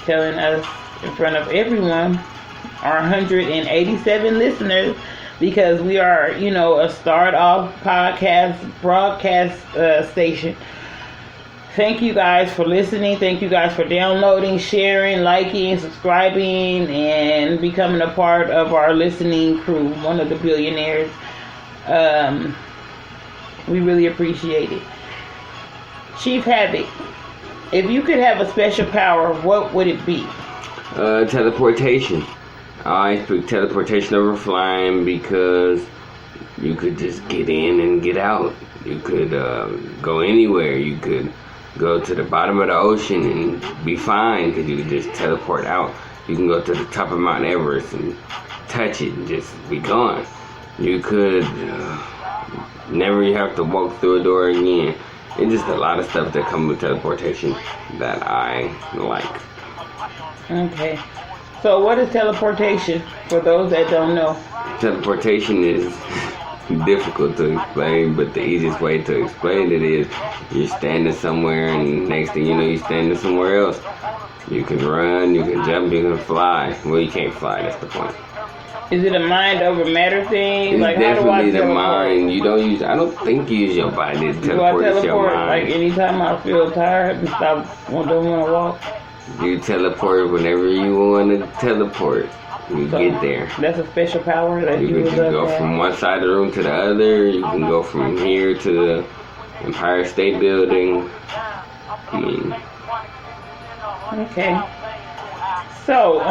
telling us in front of everyone, our 187 listeners, because we are, a start-off broadcast station. Thank you guys for listening. Thank you guys for downloading, sharing, liking, subscribing, and becoming a part of our listening crew, one of the billionaires. We really appreciate it. Chief Havoc, if you could have a special power, what would it be? Teleportation. I pick teleportation over flying because you could just get in and get out. You could go anywhere. You could go to the bottom of the ocean and be fine because you could just teleport out. You can go to the top of Mount Everest and touch it and just be gone. You could never have to walk through a door again. It's just a lot of stuff that comes with teleportation that I like. Okay. So what is teleportation for those that don't know? Teleportation is difficult to explain, but the easiest way to explain it is you're standing somewhere and next thing you know you're standing somewhere else. You can run, you can jump, you can fly. Well, you can't fly, that's the point. Is it a mind over matter thing? It's like, definitely how do I the mind. I don't think you use your body to teleport. Do I teleport your mind. like anytime I feel tired and don't want to walk? You teleport whenever you want to teleport. You get there. That's a special power that you would can go from one side of the room to the other. You can go from here to the Empire State Building. Okay. So,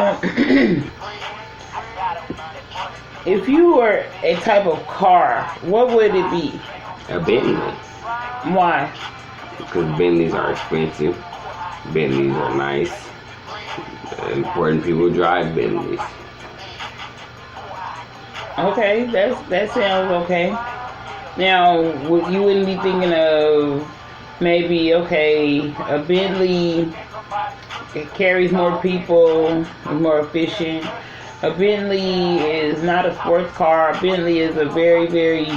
if you were a type of car, what would it be? A Bentley. Why? Because Bentleys are expensive. Bentleys are nice. Important people drive Bentleys. Okay, that sounds okay. Now, you wouldn't be thinking of maybe, a Bentley, it carries more people, is more efficient. A Bentley is not a sports car. A Bentley is a very, very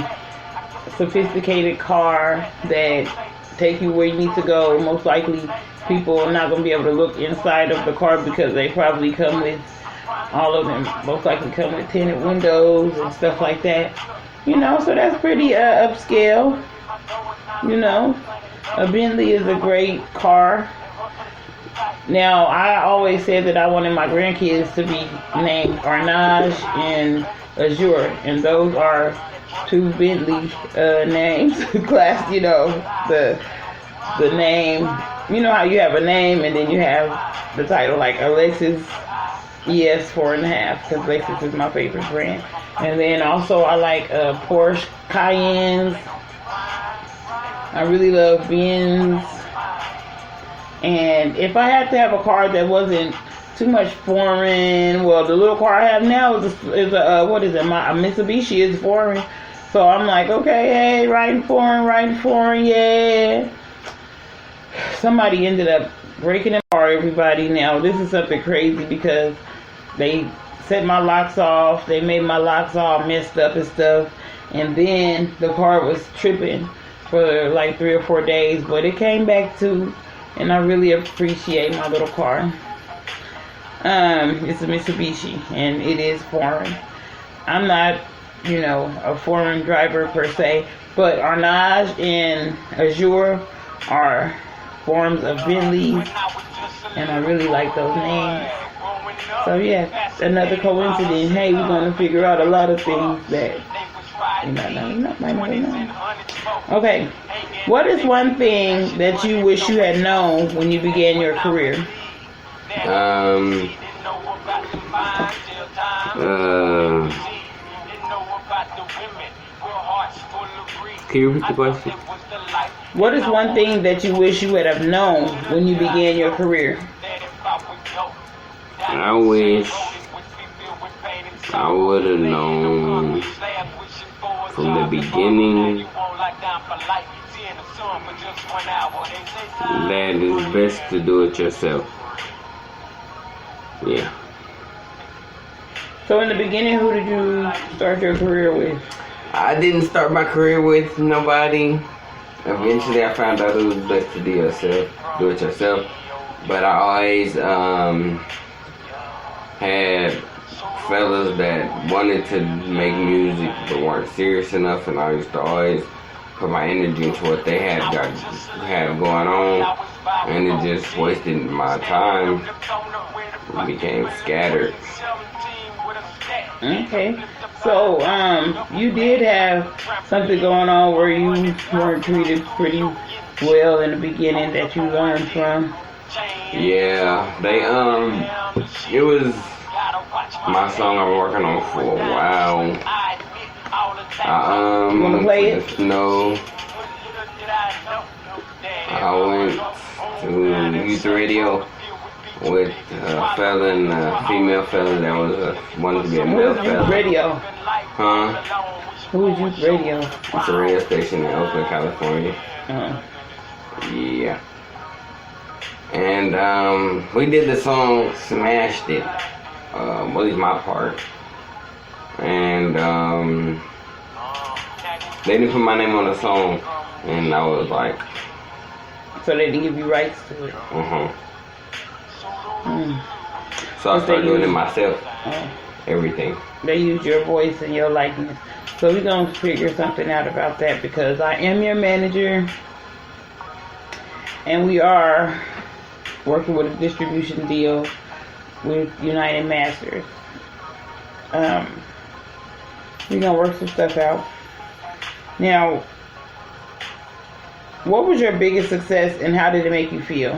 sophisticated car that take you where you need to go. Most likely, people are not going to be able to look inside of the car because they probably come with, all of them most likely come with tinted windows and stuff like that. So that's pretty upscale. A Bentley is a great car. Now, I always said that I wanted my grandkids to be named Arnage and Azure, and those are two Bentley names. Class, the name. You know how you have a name and then you have the title, like Alexis ES 4.5, because Lexus is my favorite brand. And then also I like Porsche Cayennes. I really love Benz. And if I had to have a car that wasn't too much foreign, well, the little car I have now is a my Mitsubishi is foreign. So I'm like, okay, hey, riding foreign, yeah. Somebody ended up breaking the car, everybody. Now, this is something crazy because they set my locks off. They made my locks all messed up and stuff. And then the car was tripping for like 3 or 4 days. But it came back to, and I really appreciate my little car. It's a Mitsubishi, and it is foreign. I'm not, a foreign driver per se. But Arnage and Azure are forms of Bentleys, and I really like those names. So yeah, another coincidence. Hey, we're gonna figure out a lot of things that you might not know. Okay, what is one thing that you wish you had known when you began your career? Can you repeat the question? What is one thing that you wish you would have known when you began your career? I wish I would have known from the beginning that it's best to do it yourself. Yeah. So in the beginning, who did you start your career with? I didn't start my career with nobody. Eventually I found out it was best to do it yourself. But I always had fellas that wanted to make music but weren't serious enough, and I used to always put my energy into what they had going on, and it just wasted my time. It became scattered. Okay. So, you did have something going on where you weren't treated pretty well in the beginning that you learned from. Yeah, it was my song I've been working on for a while. You wanna play it? No. I went to youth radio with a fella and a female fella that wanted to be a male Who was fella. youth radio? Huh? Who was youth radio? It's a radio station in Oakland, California. Yeah. And we did the song, smashed it. At least my part. And they didn't put my name on the song, and I was like, so they didn't give you rights to it. So I started doing it myself. Everything. They use your voice and your likeness. So we're going to figure something out about that, because I am your manager, and we are working with a distribution deal with United Masters. We're going to work some stuff out. Now, what was your biggest success and how did it make you feel?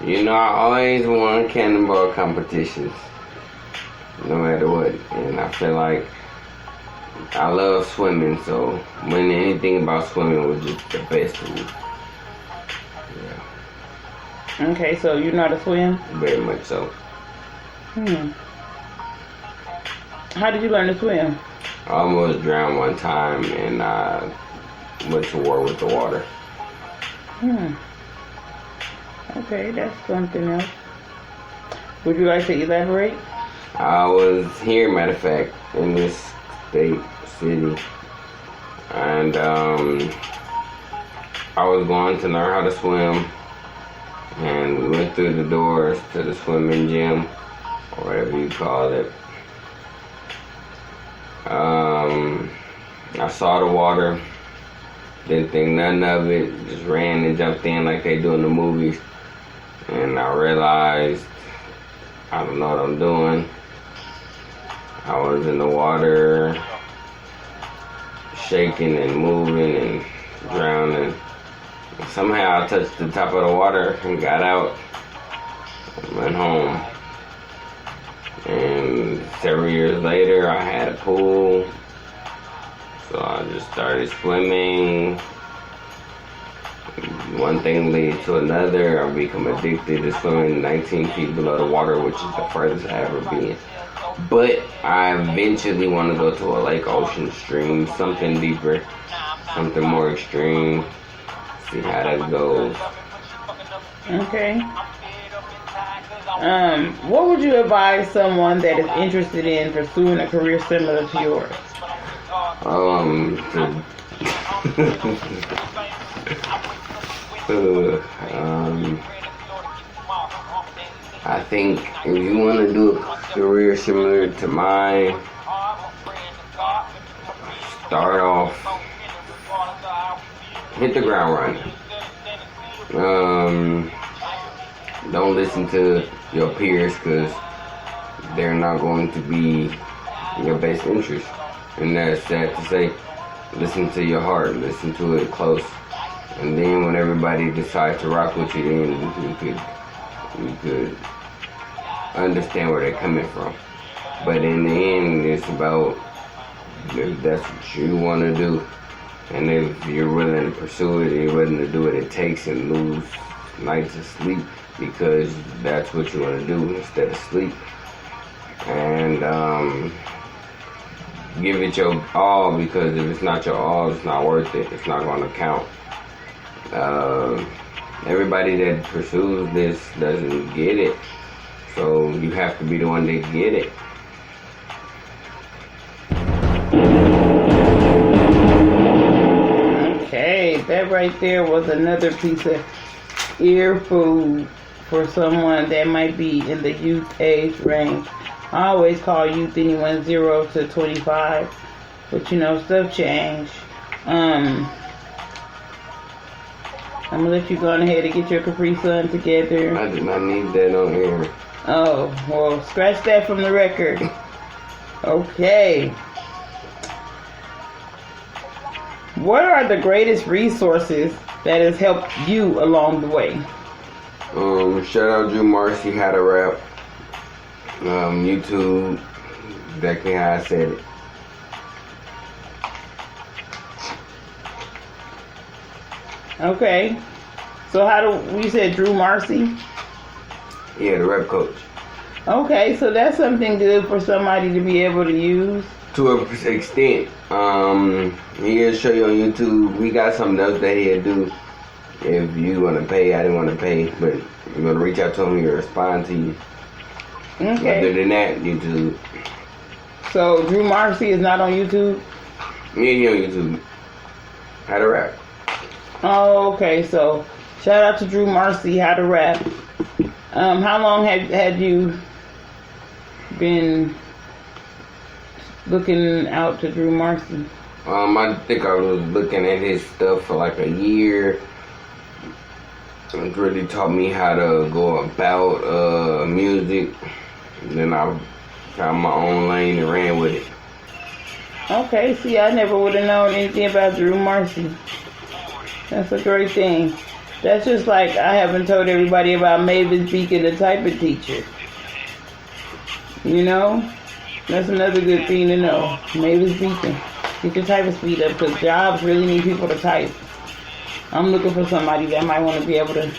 You know, I always won cannonball competitions, no matter what. And I feel like I love swimming, so winning anything about swimming was just the best to me. Yeah. Okay, so you know how to swim? Very much so. How did you learn to swim? I almost drowned one time, and I went to war with the water. Okay, that's something else. Would you like to elaborate? I was here, matter of fact, in this city, and I was going to learn how to swim, and we went through the doors to the swimming gym, or whatever you call it. I saw the water, didn't think nothing of it, just ran and jumped in like they do in the movies. And I realized I don't know what I'm doing. I was in the water, shaking and moving and drowning. Somehow I touched the top of the water and got out and went home. And several years later, I had a pool. So I just started swimming. One thing leads to another. I become addicted to swimming 19 feet below the water, which is the furthest I ever been. But I eventually want to go to a lake, ocean, stream, something deeper, something more extreme. See how that goes. Okay. What would you advise someone that is interested in pursuing a career similar to yours? I think if you want to do a career similar to mine, start off, hit the ground running. Don't listen to your peers, because they're not going to be your best interest. And that's sad to say. Listen to your heart, listen to it close. And then when everybody decides to rock with you, then you could understand where they're coming from. But in the end, it's about if that's what you want to do. And if you're willing to pursue it, you're willing to do what it takes and lose nights of sleep because that's what you want to do instead of sleep. And give it your all, because if it's not your all, it's not worth it. It's not going to count. Everybody that pursues this doesn't get it, so you have to be the one that get it. right there was another piece of ear food for someone that might be in the youth age range. I always call youth anyone 0 to 25, but you know, stuff change. I'm gonna let you go on ahead and get your Capri Sun together. I did not need that on air. Oh, well, scratch that from the record. Okay. What are the greatest resources that has helped you along the way? Shout out Drew Marcy, How to Rap. YouTube, exactly how I said it. Okay. So we said Drew Marcy? Yeah, the rap coach. Okay, so that's something good for somebody to be able to use. To an extent. He'll show you on YouTube. We got something else that he'll do. If you want to pay, I didn't want to pay, but you're going to reach out to him, he'll respond to you. Okay. Other than that, YouTube. So Drew Marcy is not on YouTube? Yeah, he on YouTube. How to Rap. Oh, okay. So shout out to Drew Marcy, How to Rap. How long had you been looking out to Drew Marcy? I think I was looking at his stuff for like a year. It really taught me how to go about music. Then I found my own lane and ran with it. Okay, see, I never would have known anything about Drew Marcy. That's a great thing. That's just like I haven't told everybody about Mavis Beacon, the typing teacher. You know? That's another good thing to know. Mavis Beacon. Get your typing speed up because jobs really need people to type. I'm looking for somebody that might want to be able to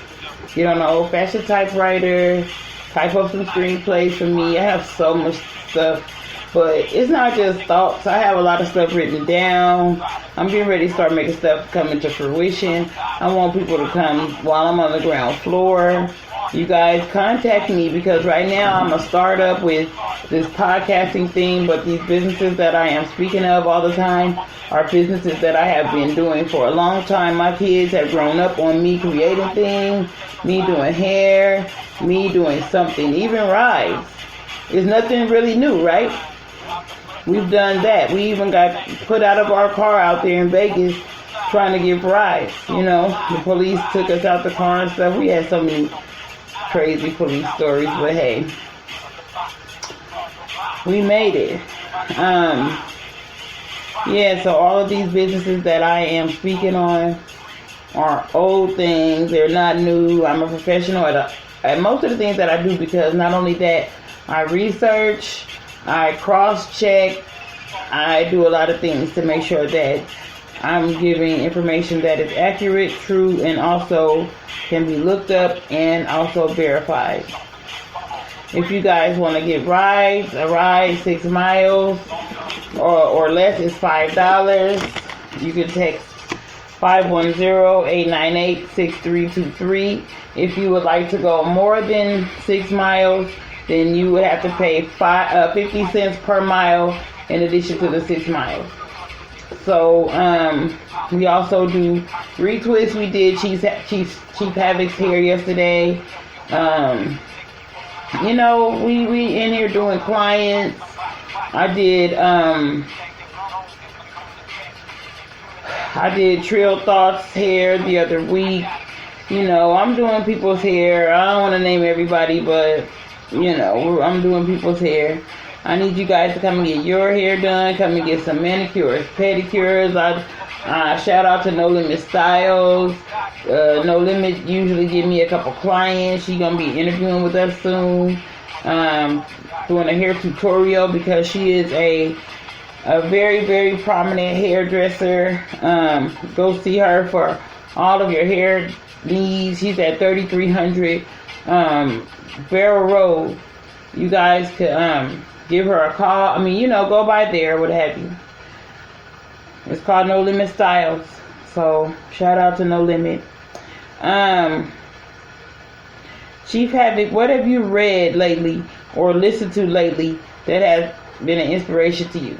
get on an old-fashioned typewriter, type up some screenplays for me. I have so much stuff. But it's not just thoughts. I have a lot of stuff written down. I'm getting ready to start making stuff come into fruition. I want people to come while I'm on the ground floor. You guys contact me because right now I'm a startup with this podcasting thing, but these businesses that I am speaking of all the time are businesses that I have been doing for a long time. My kids have grown up on me creating things, me doing hair, me doing something, even rides. It's nothing really new, right? We've done that. We even got put out of our car out there in Vegas trying to get rides. You know, the police took us out the car and stuff. We had so many crazy police stories, but hey, we made it. Yeah, so all of these businesses that I am speaking on are old things. They're not new. I'm a professional at most of the things that I do because not only that, I research, I cross-check, I do a lot of things to make sure that I'm giving information that is accurate, true, and also can be looked up and also verified. If you guys want to get rides, a ride 6 miles or less is $5. You can text 510-898-6323. If you would like to go more than 6 miles, then you would have to pay 50 cents per mile in addition to the 6 miles. So we also do retwists. We did Chief Havoc's hair yesterday. You know, we in here doing clients. I did Trill Thoughts hair the other week. You know, I'm doing people's hair. I don't want to name everybody, but you know, I'm doing people's hair. I need you guys to come and get your hair done. Come and get some manicures, pedicures. Shout out to No Limit Styles. No Limit usually give me a couple clients. She's going to be interviewing with us soon. Doing a hair tutorial because she is a very, very prominent hairdresser. Go see her for all of your hair needs. She's at 3300 Barrel Road. You guys could give her a call. I mean, you know, go by there, what have you. It's called No Limit Styles. So shout out to No Limit. Chief Havoc, what have you read lately or listened to lately that has been an inspiration to you?